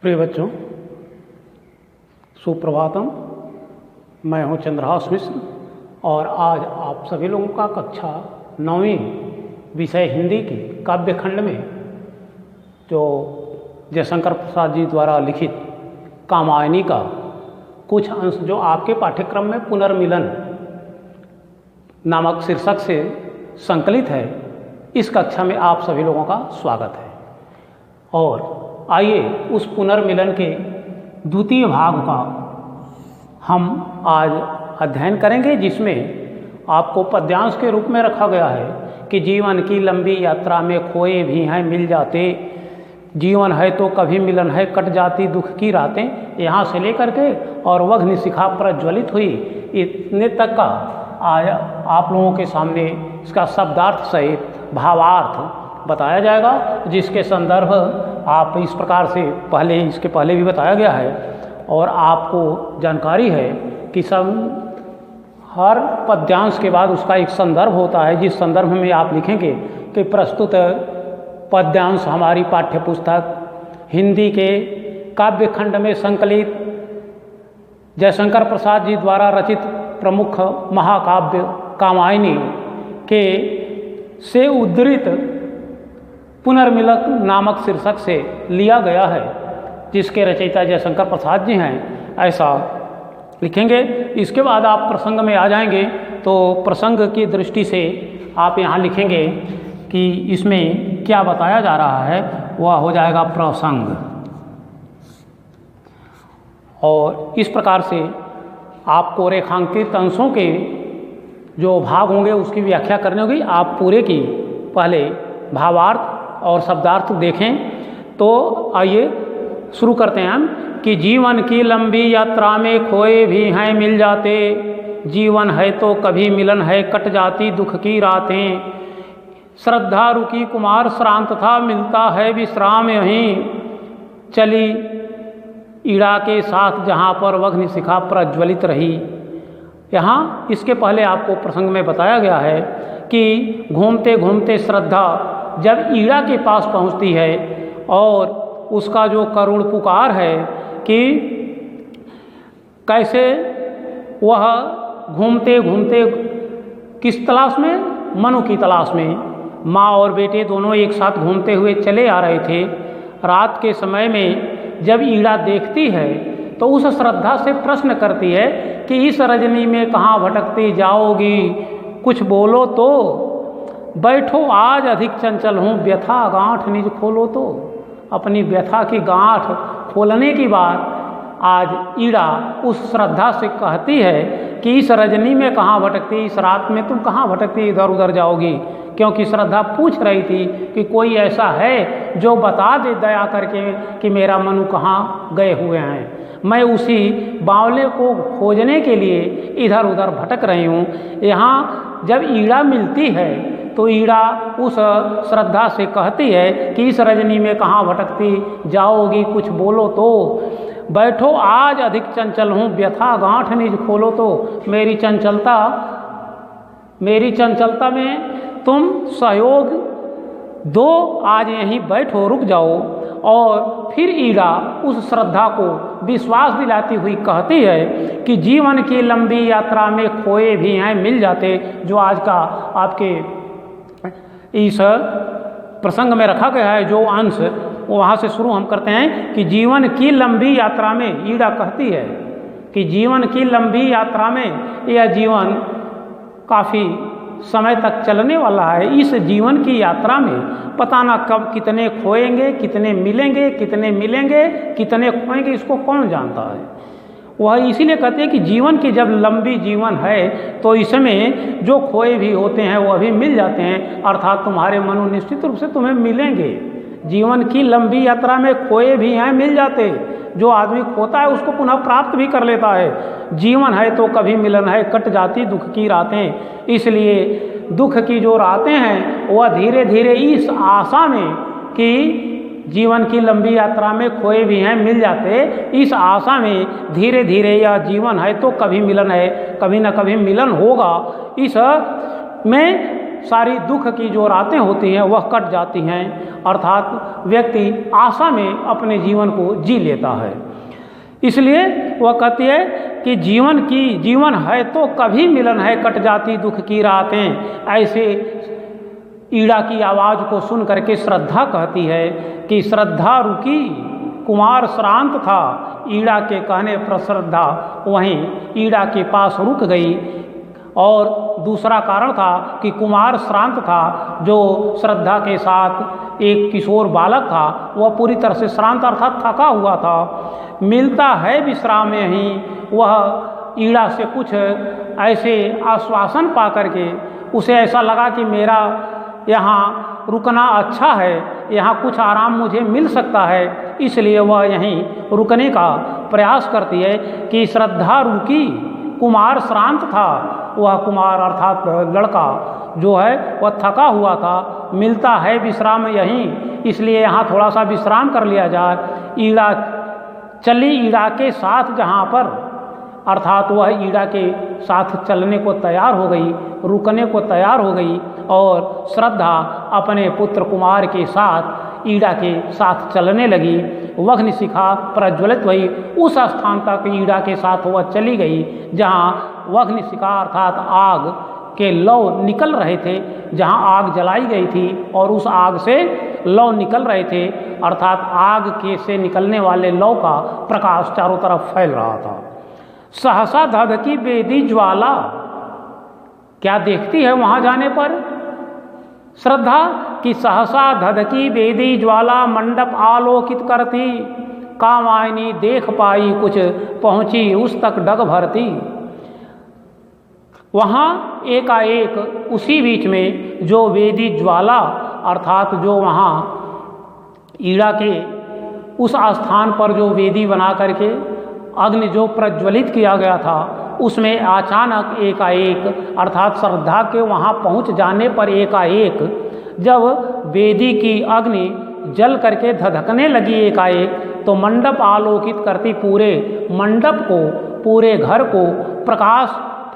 प्रिय बच्चों, सुप्रभातम। मैं हूं चंद्रहास मिश्र और आज आप सभी लोगों का कक्षा 9वीं विषय हिंदी की काव्य खंड में जो जयशंकर प्रसाद जी द्वारा लिखित कामायनी का कुछ अंश जो आपके पाठ्यक्रम में पुनर्मिलन नामक शीर्षक से संकलित है, इस कक्षा में आप सभी लोगों का स्वागत है। और आइए उस पुनर्मिलन के द्वितीय भाग का हम आज अध्ययन करेंगे, जिसमें आपको पद्यांश के रूप में रखा गया है कि जीवन की लंबी यात्रा में खोए भी हैं मिल जाते, जीवन है तो कभी मिलन है कट जाती दुख की रातें। यहाँ से लेकर के और वग्नि शिखा प्रज्वलित हुई, इतने तक का आज आप लोगों के सामने इसका शब्दार्थ सहित भावार्थ बताया जाएगा, जिसके संदर्भ आप इस प्रकार से इसके पहले भी बताया गया है और आपको जानकारी है कि हर पद्यांश के बाद उसका एक संदर्भ होता है, जिस संदर्भ में आप लिखेंगे कि प्रस्तुत पद्यांश हमारी पाठ्यपुस्तक हिंदी के काव्य खंड में संकलित जयशंकर प्रसाद जी द्वारा रचित प्रमुख महाकाव्य कामायनी के से उद्धृत पुनर्मिलन नामक शीर्षक से लिया गया है, जिसके रचयिता जयशंकर प्रसाद जी हैं, ऐसा लिखेंगे। इसके बाद आप प्रसंग में आ जाएंगे, तो प्रसंग की दृष्टि से आप यहाँ लिखेंगे कि इसमें क्या बताया जा रहा है, वह हो जाएगा प्रसंग। और इस प्रकार से आपको रेखांकित अंशों के जो भाग होंगे उसकी व्याख्या करनी होगी। आप पूरे की पहले भावार्थ और शब्दार्थ देखें। तो आइए शुरू करते हैं हम कि जीवन की लंबी यात्रा में खोए भी हैं मिल जाते, जीवन है तो कभी मिलन है कट जाती दुख की रातें। श्रद्धा रुकी कुमार श्रांत था मिलता है विश्राम यहीं, चली ईड़ा के साथ जहाँ पर वग्नि शिखा प्रज्वलित रही। यहाँ इसके पहले आपको प्रसंग में बताया गया है कि घूमते घूमते श्रद्धा जब ईड़ा के पास पहुँचती है और उसका जो करुण पुकार है कि कैसे वह घूमते घूमते किस तलाश में, मनु की तलाश में, माँ और बेटे दोनों एक साथ घूमते हुए चले आ रहे थे। रात के समय में जब ईड़ा देखती है तो उस श्रद्धा से प्रश्न करती है कि इस रजनी में कहाँ भटकती जाओगी, कुछ बोलो तो, बैठो आज अधिक चंचल हूँ व्यथा गांठ निज खोलो तो। अपनी व्यथा की गांठ खोलने की बात आज ईड़ा उस श्रद्धा से कहती है कि इस रजनी में कहाँ भटकती, इस रात में तुम कहाँ भटकती इधर उधर जाओगी। क्योंकि श्रद्धा पूछ रही थी कि कोई ऐसा है जो बता दे दया करके कि मेरा मनु कहाँ गए हुए हैं। मैं उसी बावले को खोजने के लिए इधर उधर भटक रही हूँ। यहाँ जब ईड़ा मिलती है तो ईड़ा उस श्रद्धा से कहती है कि इस रजनी में कहाँ भटकती जाओगी, कुछ बोलो तो, बैठो आज अधिक चंचल हूँ व्यथा गांठ निज खोलो तो। मेरी चंचलता में तुम सहयोग दो, आज यहीं बैठो रुक जाओ। और फिर ईड़ा उस श्रद्धा को विश्वास दिलाती हुई कहती है कि जीवन की लंबी यात्रा में खोए भी हैं मिल जाते, जो आज का आपके इस प्रसंग में रखा गया है जो अंश, वहाँ से शुरू हम करते हैं कि जीवन की लंबी यात्रा में ईड़ा कहती है कि जीवन की लंबी यात्रा में यह जीवन काफ़ी समय तक चलने वाला है। इस जीवन की यात्रा में पता ना कब कितने खोएंगे, कितने मिलेंगे, कितने खोएंगे, इसको कौन जानता है। वह इसीलिए कहते हैं कि जीवन की जब लंबी जीवन है तो इसमें जो खोए भी होते हैं वह भी मिल जाते हैं, अर्थात तुम्हारे मनु निश्चित रूप से तुम्हें मिलेंगे। जीवन की लंबी यात्रा में खोए भी हैं मिल जाते, जो आदमी खोता है उसको पुनः प्राप्त भी कर लेता है। जीवन है तो कभी मिलन है कट जाती दुख की रातें, इसलिए दुख की जो रातें हैं वह धीरे धीरे इस आशा में कि जीवन की लंबी यात्रा में खोए भी हैं मिल जाते, इस आशा में धीरे धीरे यह जीवन है तो कभी मिलन है, कभी न कभी मिलन होगा, इस में सारी दुख की जो रातें होती हैं वह कट जाती हैं, अर्थात व्यक्ति आशा में अपने जीवन को जी लेता है। इसलिए वह कहती है कि जीवन है तो कभी मिलन है, कट जाती दुख की रातें। ऐसे ईड़ा की आवाज़ को सुन करके श्रद्धा कहती है कि श्रद्धा रुकी, कुमार श्रांत था। ईड़ा के कहने पर श्रद्धा वहीं ईड़ा के पास रुक गई। और दूसरा कारण था कि कुमार श्रांत था, जो श्रद्धा के साथ एक किशोर बालक था, वह पूरी तरह से श्रांत अर्थात थका हुआ था। मिलता है विश्राम यहीं, वह ईड़ा से कुछ ऐसे आश्वासन पा करके उसे ऐसा लगा कि मेरा यहाँ रुकना अच्छा है, यहाँ कुछ आराम मुझे मिल सकता है, इसलिए वह यहीं रुकने का प्रयास करती है कि श्रद्धा रुकी, कुमार श्रांत था। वह कुमार अर्थात लड़का जो है वह थका हुआ था। मिलता है विश्राम यहीं, इसलिए यहाँ थोड़ा सा विश्राम कर लिया जाए। ईड़ा चली ईड़ा के साथ जहाँ पर, अर्थात वह ईड़ा के साथ चलने को तैयार हो गई, रुकने को तैयार हो गई। और श्रद्धा अपने पुत्र कुमार के साथ ईड़ा के साथ चलने लगी। वह्निशिखा प्रज्वलित हुई, उस स्थान तक ईड़ा के साथ वह चली गई जहाँ वह्निशिखा अर्थात आग के लौ निकल रहे थे, जहाँ आग जलाई गई थी और उस आग से लौ निकल रहे थे, अर्थात आग के से निकलने वाले लौ का प्रकाश चारों तरफ फैल रहा था। सहसा धधकी बेदी ज्वाला, क्या देखती है वहाँ जाने पर श्रद्धा कि सहसा धधकी बेदी ज्वाला मंडप आलोकित करती। कामायनी देख पाई कुछ पहुँची उस तक डग भरती। वहाँ एकाएक उसी बीच में जो वेदी ज्वाला अर्थात जो वहाँ ईड़ा के उस स्थान पर जो वेदी बना करके अग्नि जो प्रज्वलित किया गया था, उसमें अचानक एकाएक अर्थात श्रद्धा के वहाँ पहुँच जाने पर एकाएक जब वेदी की अग्नि जल करके धधकने लगी एकाएक, तो मंडप आलोकित करती पूरे मंडप को, पूरे घर को प्रकाश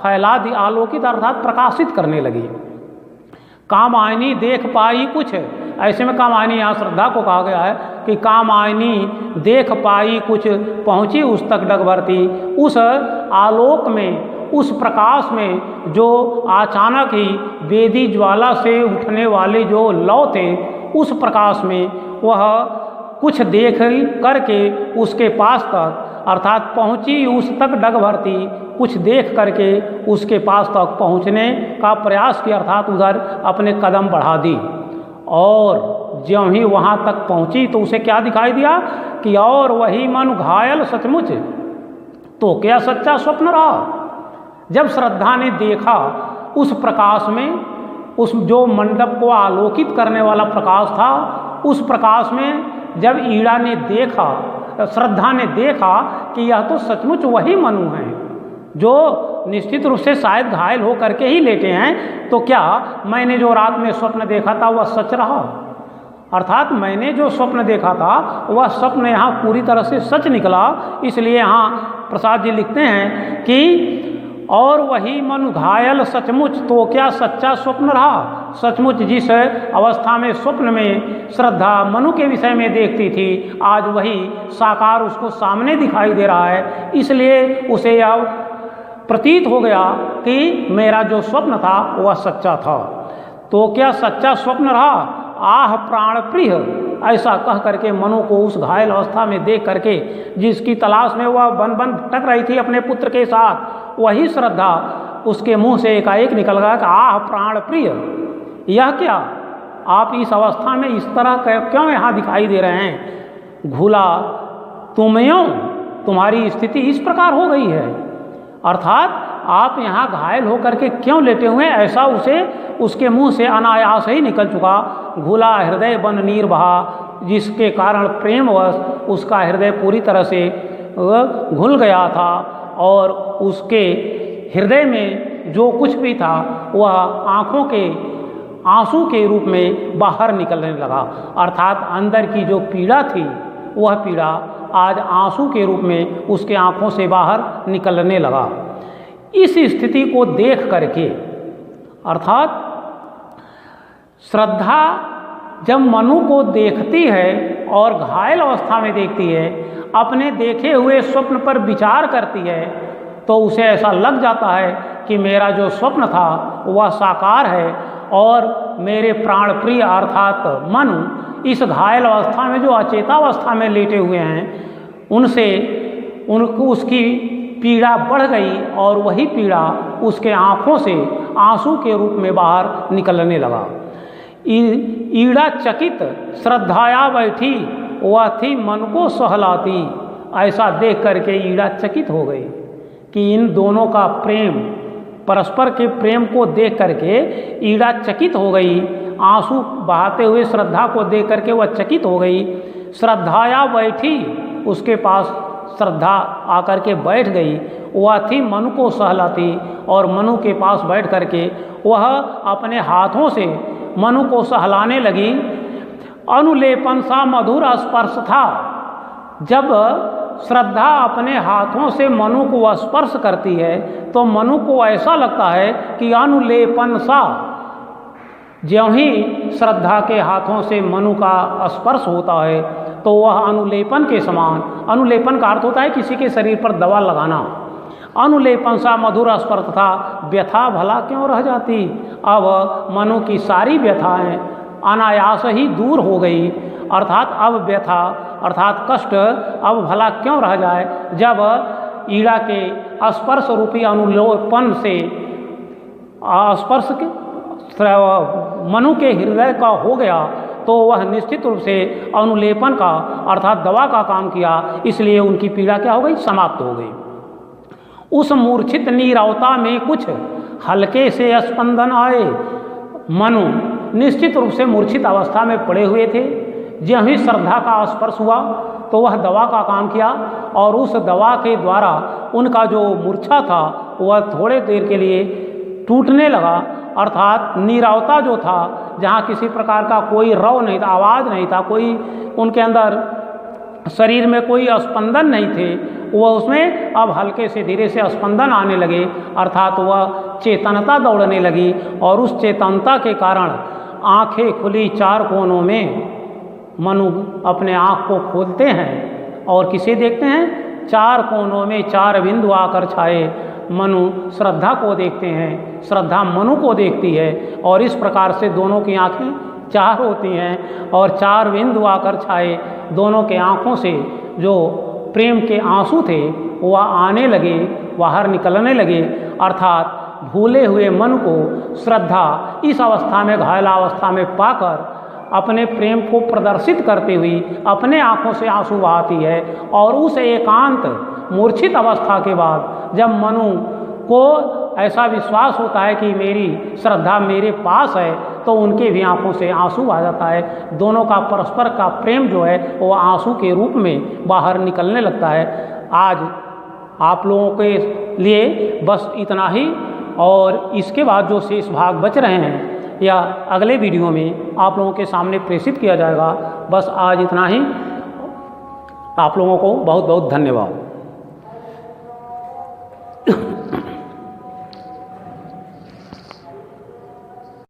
फैला दी, आलोकित अर्थात प्रकाशित करने लगी। कामायनी देख पाई कुछ, ऐसे में कामायनी यहाँ श्रद्धा को कहा गया है कि कामायनी देख पाई कुछ पहुँची उस तक डग भरती। उस आलोक में, उस प्रकाश में जो अचानक ही वेदी ज्वाला से उठने वाले जो लौ थे, उस प्रकाश में वह कुछ देख करके उसके पास तक अर्थात पहुँची उस तक डग भरती, कुछ देख करके उसके पास तक पहुँचने का प्रयास किया, अर्थात उधर अपने कदम बढ़ा दी। और ज्यों ही वहाँ तक पहुँची तो उसे क्या दिखाई दिया कि और वही मन घायल सचमुच, तो क्या सच्चा स्वप्न रहा। जब श्रद्धा ने देखा उस प्रकाश में, उस जो मंडप को आलोकित करने वाला प्रकाश था, उस प्रकाश में जब ईड़ा ने देखा, श्रद्धा ने देखा कि यह तो सचमुच वही मनु हैं जो निश्चित रूप से शायद घायल हो करके ही लेटे हैं, तो क्या मैंने जो रात में स्वप्न देखा था वह सच रहा। अर्थात मैंने जो स्वप्न देखा था वह स्वप्न यहाँ पूरी तरह से सच निकला। इसलिए यहाँ प्रसाद जी लिखते हैं कि और वही मन घायल सचमुच, तो क्या सच्चा स्वप्न रहा। सचमुच जिस अवस्था में स्वप्न में श्रद्धा मनु के विषय में देखती थी, आज वही साकार उसको सामने दिखाई दे रहा है। इसलिए उसे यह प्रतीत हो गया कि मेरा जो स्वप्न था वह सच्चा था। तो क्या सच्चा स्वप्न रहा। आह प्राण प्रिय, ऐसा कह करके मनु को उस घायल अवस्था में देख करके, जिसकी तलाश में वह बन बन भटक रही थी अपने पुत्र के साथ, वही श्रद्धा उसके मुंह से एकाएक निकल गया कि आह प्राण प्रिय, यह क्या, आप इस अवस्था में इस तरह क्यों यहाँ दिखाई दे रहे हैं। घुला तुम यूं, तुम्हारी स्थिति इस प्रकार हो गई है, अर्थात आप यहाँ घायल होकर के क्यों लेटे हुए, ऐसा उसे उसके मुंह से अनायास ही निकल चुका। घुला हृदय बन नीर बहा, जिसके कारण प्रेमवश उसका हृदय पूरी तरह से घुल गया था और उसके हृदय में जो कुछ भी था वह आँखों के आंसू के रूप में बाहर निकलने लगा। अर्थात अंदर की जो पीड़ा थी वह पीड़ा आज आंसू के रूप में उसके आँखों से बाहर निकलने लगा। इस स्थिति को देख करके, अर्थात श्रद्धा जब मनु को देखती है और घायल अवस्था में देखती है, अपने देखे हुए स्वप्न पर विचार करती है, तो उसे ऐसा लग जाता है कि मेरा जो स्वप्न था वह साकार है और मेरे प्राण प्रिय अर्थात मनु इस घायल अवस्था में जो अचेतावस्था में लेटे हुए हैं उनको उसकी पीड़ा बढ़ गई और वही पीड़ा उसके आँखों से आंसू के रूप में बाहर निकलने लगा। ईड़ा चकित श्रद्धाया बैठी वह थी मन को सहलाती। ऐसा देख करके ईड़ा चकित हो गई कि इन दोनों का प्रेम, परस्पर के प्रेम को देख करके ईड़ा चकित हो गई। आंसू बहाते हुए श्रद्धा को देख करके वह चकित हो गई। श्रद्धाया बैठी, उसके पास श्रद्धा आकर के बैठ गई। वह थी मनु को सहलाती और मनु के पास बैठ करके वह अपने हाथों से मनु को सहलाने लगी। अनुलेपन सा मधुर स्पर्श था। जब श्रद्धा अपने हाथों से मनु को स्पर्श करती है तो मनु को ऐसा लगता है कि अनुलेपन सा, ज्यों ही श्रद्धा के हाथों से मनु का स्पर्श होता है तो वह अनुलेपन के समान, अनुलेपन का अर्थ होता है किसी के शरीर पर दवा लगाना। अनुलेपन सा मधुर स्पर्श था, व्यथा भला क्यों रह जाती। अब मनु की सारी व्यथाएं अनायास ही दूर हो गई, अर्थात अब व्यथा अर्थात कष्ट अब भला क्यों रह जाए। जब ईड़ा के स्पर्श रूपी अनुलोपन से स्पर्श मनु के हृदय का हो गया तो वह निश्चित रूप से अनुलेपन का अर्थात दवा का काम किया, इसलिए उनकी पीड़ा क्या हो गई, समाप्त हो गई। उस मूर्छित नीरवता में कुछ हल्के से स्पंदन आए। मनु निश्चित रूप से मूर्छित अवस्था में पड़े हुए थे। जब ही श्रद्धा का स्पर्श हुआ तो वह दवा का काम किया और उस दवा के द्वारा उनका जो मूर्छा था वह थोड़े देर के लिए टूटने लगा, अर्थात नीरवता जो था, जहाँ किसी प्रकार का कोई रव नहीं था, आवाज़ नहीं था, कोई उनके अंदर शरीर में कोई स्पंदन नहीं थे, वह उसमें अब हल्के से धीरे से स्पंदन आने लगे, अर्थात वह चेतनता दौड़ने लगी। और उस चेतनता के कारण आंखें खुली चार कोनों में। मनु अपने आँख को खोलते हैं और किसे देखते हैं, चार कोनों में चार बिंदु आकर छाए। मनु श्रद्धा को देखते हैं, श्रद्धा मनु को देखती है और इस प्रकार से दोनों की आंखें चार होती हैं और चार बिंदु आकर छाए। दोनों के आँखों से जो प्रेम के आंसू थे वह आने लगे, बाहर निकलने लगे, अर्थात भूले हुए मन को श्रद्धा इस अवस्था में, घायलावस्था में पाकर अपने प्रेम को प्रदर्शित करते हुए अपने आँखों से आंसू बहाती है। और उस एकांत मूर्छित अवस्था के बाद जब मनु को ऐसा विश्वास होता है कि मेरी श्रद्धा मेरे पास है तो उनके भी आंखों से आंसू आ जाता है। दोनों का परस्पर का प्रेम जो है वो आंसू के रूप में बाहर निकलने लगता है। आज आप लोगों के लिए बस इतना ही, और इसके बाद जो शेष भाग बच रहे हैं या अगले वीडियो में आप लोगों के सामने प्रेषित किया जाएगा। बस आज इतना ही। आप लोगों को बहुत बहुत धन्यवाद।